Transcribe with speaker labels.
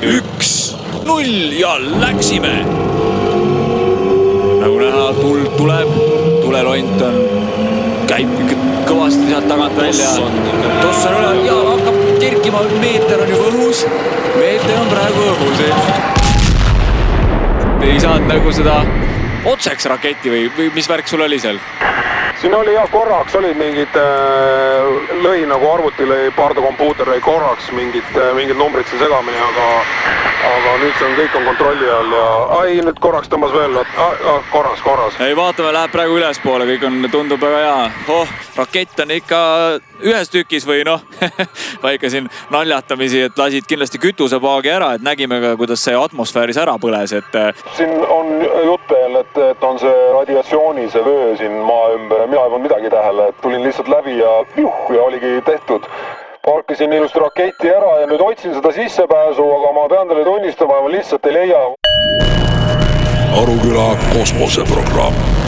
Speaker 1: 1-0 ja läksime. Nagu näha, tuld tuleb, tulelont on, käib kõvasti sealt tagant välja. Toss on üle ja hakkab kerkima, meeter on juba õhus. Meeter on praegu õhus. Ei saanud nagu seda otseks raketi või mis värk sul oli seal?
Speaker 2: Siin oli ja korraks olid mingid, lõi nagu arvuti lõi, Pardo kompuuter lõi korraks mingid numbrid siin segamini, aga nüüd see on, kõik on kontrolli all ja nüüd korraks tõmbas veel, korras.
Speaker 1: Ei, vaatame, läheb praegu ülespoole, kõik on, tundub väga hea. Rakett on ikka ühes tükis või väike siin naljatamisi, et lasid kindlasti kütusepaagi ära, et nägime ka, kuidas see atmosfääris ära põles.
Speaker 2: Siin on jutt veel, et on see radiatsiooni, see vöö siin maa ümber. Mina ei pannud midagi tähele, et tulin lihtsalt läbi ja oligi tehtud. Parkisin ilusti raketi ära ja nüüd otsin seda sissepääsu, aga ma pean teile tunnistama, ma lihtsalt ei leia.
Speaker 3: Aruküla kosmoseprogramm.